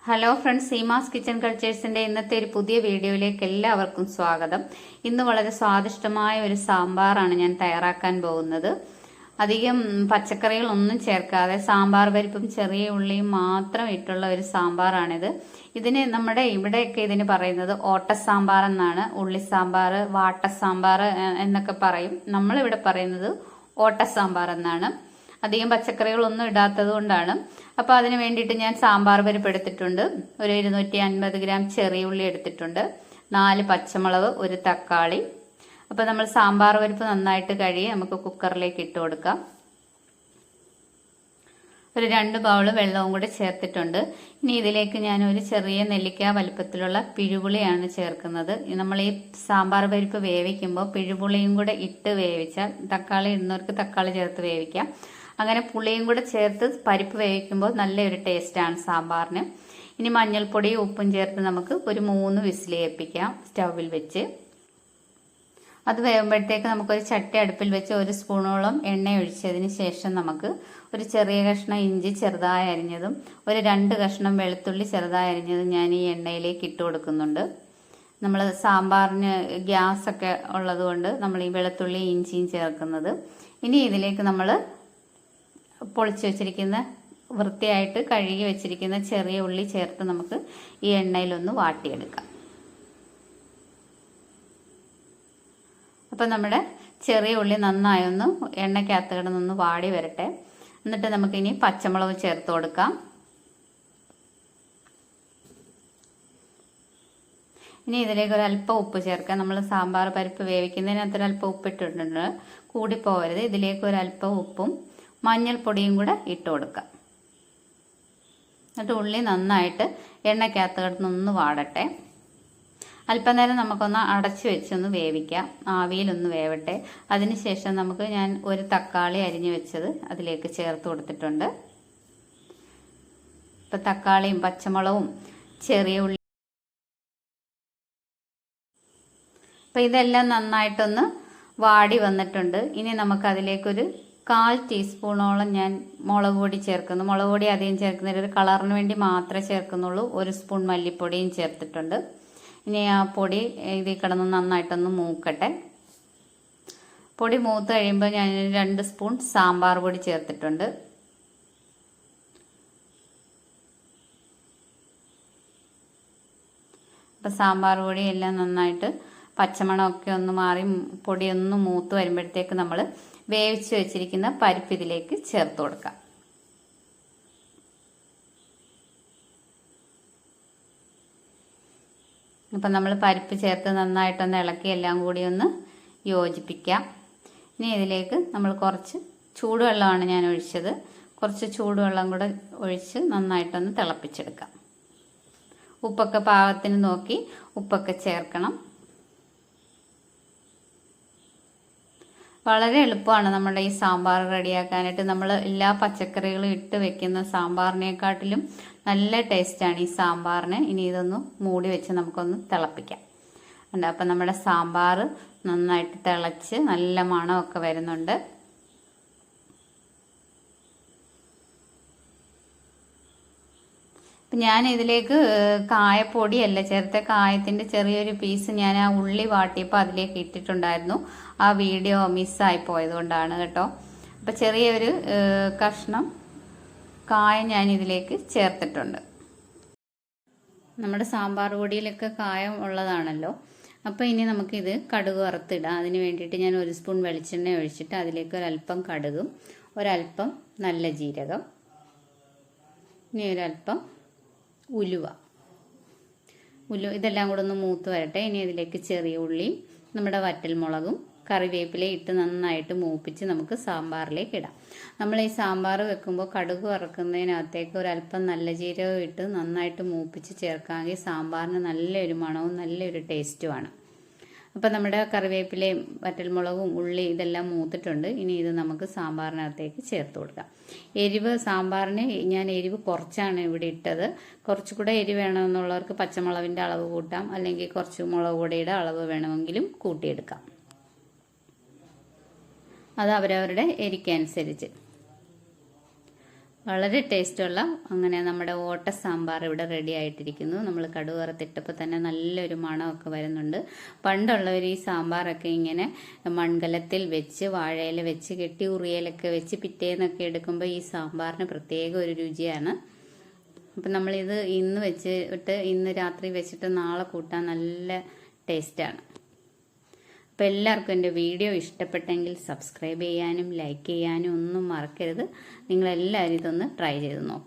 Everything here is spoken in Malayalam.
ഹലോ ഫ്രണ്ട്സ്, സീമാസ് കിച്ചൺ കൾച്ചേഴ്സിന്റെ ഇന്നത്തെ ഒരു പുതിയ വീഡിയോയിലേക്ക് എല്ലാവർക്കും സ്വാഗതം. ഇന്ന് വളരെ സ്വാദിഷ്ടമായ ഒരു സാമ്പാറാണ് ഞാൻ തയ്യാറാക്കാൻ പോകുന്നത്. അധികം പച്ചക്കറികളൊന്നും ചേർക്കാതെ സാമ്പാർ പരിപ്പും ചെറിയ ഉള്ളിയും മാത്രം ഇട്ടുള്ള ഒരു സാമ്പാറാണിത്. ഇതിന് നമ്മുടെ ഇവിടെയൊക്കെ ഇതിന് പറയുന്നത് ഓട്ട സാമ്പാർ എന്നാണ്. ഉള്ളി സാമ്പാർ, വാട്ട സാമ്പാർ എന്നൊക്കെ പറയും. നമ്മളിവിടെ പറയുന്നത് ഓട്ട സാമ്പാർ എന്നാണ്. അധികം പച്ചക്കറികളൊന്നും ഇടാത്തത് കൊണ്ടാണ്. അപ്പോൾ അതിന് വേണ്ടിയിട്ട് ഞാൻ സാമ്പാർ പരിപ്പ് എടുത്തിട്ടുണ്ട്. ഒരു 250 ഗ്രാം ചെറിയ ഉള്ളി എടുത്തിട്ടുണ്ട്, 4 പച്ചമുളക്, ഒരു തക്കാളി. അപ്പോൾ നമ്മൾ സാമ്പാർ പരിപ്പ് നന്നായിട്ട് കഴുകി നമുക്ക് കുക്കറിലേക്ക് ഇട്ട് കൊടുക്കാം. ഒരു 2 ബൗൾ വെള്ളവും കൂടി ചേർത്തിട്ടുണ്ട്. ഇനി ഇതിലേക്ക് ഞാൻ ഒരു ചെറിയ നെല്ലിക്ക വലുപ്പത്തിലുള്ള പിഴുപുളിയാണ് ചേർക്കുന്നത്. നമ്മൾ ഈ സാമ്പാർ പരിപ്പ് വേവിക്കുമ്പോൾ പിഴുപുളിയും കൂടെ ഇട്ട് വേവിച്ചാൽ, തക്കാളി ഇടുന്നവർക്ക് തക്കാളി ചേർത്ത് വേവിക്കാം. അങ്ങനെ പുളിയും കൂടെ ചേർത്ത് പരിപ്പ് വേവിക്കുമ്പോൾ നല്ലൊരു ടേസ്റ്റാണ് സാമ്പാറിന്. ഇനി മഞ്ഞൾപ്പൊടിയും ഉപ്പും ചേർത്ത് നമുക്ക് ഒരു 3 വിസിൽ കേൾപ്പിക്കാം സ്റ്റൗവിൽ വെച്ച്. അത് വേകുമ്പോഴത്തേക്ക് നമുക്കൊരു ചട്ടി അടുപ്പിൽ വെച്ച് 1 സ്പൂണോളം എണ്ണ ഒഴിച്ചതിന് ശേഷം നമുക്ക് ഒരു ചെറിയ കഷ്ണം ഇഞ്ചി ചെറുതായി അരിഞ്ഞതും ഒരു 2 കഷ്ണം വെളുത്തുള്ളി ചെറുതായി അരിഞ്ഞതും ഞാൻ ഈ എണ്ണയിലേക്ക് ഇട്ട് കൊടുക്കുന്നുണ്ട്. നമ്മൾ സാമ്പാറിന് ഗ്യാസൊക്കെ ഉള്ളത് കൊണ്ട് നമ്മൾ ഈ വെളുത്തുള്ളി ഇഞ്ചിയും ചേർക്കുന്നത്. ഇനി ഇതിലേക്ക് നമ്മൾ പൊളിച്ച് വെച്ചിരിക്കുന്ന, വൃത്തിയായിട്ട് കഴുകി വെച്ചിരിക്കുന്ന ചെറിയ ഉള്ളി ചേർത്ത് നമുക്ക് ഈ എണ്ണയിലൊന്ന് വാട്ടിയെടുക്കാം. അപ്പം നമ്മുടെ ചെറിയ ഉള്ളി നന്നായി ഒന്ന് എണ്ണയ്ക്കകത്ത് കിടന്നൊന്ന് വാടി വരട്ടെ. എന്നിട്ട് നമുക്കിനി പച്ചമുളക് ചേർത്ത് കൊടുക്കാം. ഇനി ഇതിലേക്ക് ഒരല്പം ഉപ്പ് ചേർക്കാം. നമ്മൾ സാമ്പാർ പരിപ്പ് വേവിക്കുന്നതിനകത്ത് ഒരല്പം ഉപ്പിട്ടിട്ടുണ്ട്, കൂടിപ്പോകരുത്. ഇതിലേക്ക് ഒരല്പം ഉപ്പും മഞ്ഞൾപ്പൊടിയും കൂടെ ഇട്ട് കൊടുക്കാം. എന്നിട്ട് ഉള്ളി നന്നായിട്ട് എണ്ണയ്ക്കകത്ത് കിടന്നൊന്ന് വാടട്ടെ. അല്പനേരം നമുക്കൊന്ന് അടച്ചു വെച്ചൊന്ന് വേവിക്കാം, ആവിയിലൊന്ന് വേവട്ടെ. അതിനുശേഷം നമുക്ക് ഞാൻ ഒരു തക്കാളി അരിഞ്ഞു വെച്ചത് അതിലേക്ക് ചേർത്ത് കൊടുത്തിട്ടുണ്ട്. ഇപ്പം തക്കാളിയും പച്ചമുളകും ചെറിയ ഉള്ളി, അപ്പം ഇതെല്ലാം നന്നായിട്ടൊന്ന് വാടി വന്നിട്ടുണ്ട്. ഇനി നമുക്ക് അതിലേക്കൊരു 1/4 ടീസ്പൂണോളം ഞാൻ മുളക് പൊടി ചേർക്കുന്നു. മുളക് പൊടി അധികം ചേർക്കുന്നതിൽ ഒരു കളറിന് വേണ്ടി മാത്രമേ ചേർക്കുന്നുള്ളൂ. 1 സ്പൂൺ മല്ലിപ്പൊടിയും ചേർത്തിട്ടുണ്ട്. ഇനി ആ പൊടി ഇതിൽ കിടന്ന് നന്നായിട്ടൊന്ന് മൂക്കട്ടെ. പൊടി മൂത്ത് കഴിയുമ്പോൾ ഞാൻ 2 സ്പൂൺ സാമ്പാർ പൊടി ചേർത്തിട്ടുണ്ട്. അപ്പം സാമ്പാർ പൊടി എല്ലാം നന്നായിട്ട് പച്ചമണമൊക്കെ ഒന്ന് മാറി പൊടിയൊന്ന് മൂത്ത് വരുമ്പോഴത്തേക്ക് നമ്മൾ വേവിച്ച് വെച്ചിരിക്കുന്ന പരിപ്പ് ഇതിലേക്ക് ചേർത്ത് കൊടുക്കാം. അപ്പം നമ്മൾ പരിപ്പ് ചേർത്ത് നന്നായിട്ടൊന്ന് ഇളക്കി എല്ലാം കൂടി ഒന്ന് യോജിപ്പിക്കാം. ഇനി ഇതിലേക്ക് നമ്മൾ കുറച്ച് ചൂടുവെള്ളമാണ് ഞാൻ ഒഴിച്ചത്. കുറച്ച് ചൂടുവെള്ളം കൂടെ ഒഴിച്ച് നന്നായിട്ടൊന്ന് തിളപ്പിച്ചെടുക്കാം. ഉപ്പൊക്കെ പാകത്തിന് നോക്കി ഉപ്പൊക്കെ ചേർക്കണം. വളരെ എളുപ്പമാണ് നമ്മുടെ ഈ സാമ്പാർ റെഡിയാക്കാനായിട്ട്. നമ്മൾ എല്ലാ പച്ചക്കറികളും ഇട്ട് വെക്കുന്ന സാമ്പാറിനെക്കാട്ടിലും നല്ല ടേസ്റ്റാണ് ഈ സാമ്പാറിന്. ഇനി ഇതൊന്ന് മൂടി വെച്ച് നമുക്കൊന്ന് തിളപ്പിക്കാം. ഉണ്ട്, അപ്പം നമ്മുടെ സാമ്പാർ നന്നായിട്ട് തിളച്ച് നല്ല മണമൊക്കെ വരുന്നുണ്ട്. ഞാൻ ഇതിലേക്ക് കായപ്പൊടിയല്ല ചേർത്ത, കായത്തിൻ്റെ ചെറിയൊരു പീസ് ഞാൻ ആ ഉള്ളി വാട്ടിയപ്പോൾ അതിലേക്ക് ഇട്ടിട്ടുണ്ടായിരുന്നു. ആ വീഡിയോ മിസ്സായി പോയതുകൊണ്ടാണ് കേട്ടോ. അപ്പം ചെറിയൊരു കഷ്ണം കായം ഞാൻ ഇതിലേക്ക് ചേർത്തിട്ടുണ്ട്. നമ്മുടെ സാമ്പാർ പൊടിയിലൊക്കെ കായം ഉള്ളതാണല്ലോ. അപ്പോൾ ഇനി നമുക്കിത് കടുക് വറുത്തിടാം. അതിന് വേണ്ടിയിട്ട് ഞാൻ 1 സ്പൂൺ വെളിച്ചെണ്ണ ഒഴിച്ചിട്ട് അതിലേക്ക് ഒരല്പം കടുകും ഒരല്പം നല്ല ജീരകം, ഇനി ഒരല്പം ഉലുവ ഇതെല്ലാം കൂടെ ഒന്ന് മൂത്ത് വരട്ടെ. ഇനി ഇതിലേക്ക് ചെറിയ ഉള്ളിയും നമ്മുടെ വറ്റൽമുളകും കറിവേപ്പില ഇട്ട് നന്നായിട്ട് മൂപ്പിച്ച് നമുക്ക് സാമ്പാറിലേക്ക് ഇടാം. നമ്മൾ ഈ സാമ്പാർ വെക്കുമ്പോൾ കടുക് വറക്കുന്നതിനകത്തേക്ക് ഒരല്പം നല്ല ജീരകം ഇട്ട് നന്നായിട്ട് മൂപ്പിച്ച് ചേർക്കാമെങ്കിൽ സാമ്പാറിന് നല്ലൊരു മണവും നല്ലൊരു ടേസ്റ്റുമാണ്. അപ്പോൾ നമ്മുടെ കറിവേപ്പിലയും വറ്റൽമുളകും ഉള്ളി ഇതെല്ലാം മൂത്തിട്ടുണ്ട്. ഇനി ഇത് നമുക്ക് സാമ്പാറിനകത്തേക്ക് ചേർത്ത് കൊടുക്കാം. എരിവ് സാമ്പാറിന് ഞാൻ എരിവ് കുറച്ചാണ് ഇവിടെ ഇട്ടത്. കുറച്ചുകൂടെ എരിവ് വേണമെന്നുള്ളവർക്ക് പച്ചമുളകിൻ്റെ അളവ് കൂട്ടാം, അല്ലെങ്കിൽ കുറച്ച് മുളക് പൊടിയുടെ അളവ് വേണമെങ്കിലും കൂട്ടിയെടുക്കാം. അത് അവരവരുടെ എരിക്കനുസരിച്ച്. വളരെ ടേസ്റ്റുള്ള അങ്ങനെ നമ്മുടെ ഓട്ട സാമ്പാർ ഇവിടെ റെഡി ആയിട്ടിരിക്കുന്നു. നമ്മൾ കടുക് വറുത്തിട്ടപ്പോൾ തന്നെ നല്ലൊരു മണമൊക്കെ വരുന്നുണ്ട്. പണ്ടുള്ളവർ ഈ സാമ്പാറൊക്കെ ഇങ്ങനെ മൺകലത്തിൽ വെച്ച് വാഴയില വെച്ച് കെട്ടി ഉറിയലൊക്കെ വെച്ച് പിറ്റേന്നൊക്കെ എടുക്കുമ്പോൾ ഈ സാമ്പാറിന് പ്രത്യേക ഒരു രുചിയാണ്. അപ്പം നമ്മളിത് ഇന്ന് വെച്ചിട്ട് ഇന്ന് രാത്രി വെച്ചിട്ട് നാളെ കൂട്ടാൻ നല്ല ടേസ്റ്റാണ്. അപ്പോൾ എല്ലാവർക്കും എൻ്റെ വീഡിയോ ഇഷ്ടപ്പെട്ടെങ്കിൽ സബ്സ്ക്രൈബ് ചെയ്യാനും ലൈക്ക് ചെയ്യാനും ഒന്നും മറക്കരുത്. നിങ്ങളെല്ലാവരും ഇതൊന്ന് ട്രൈ ചെയ്ത് നോക്കണം.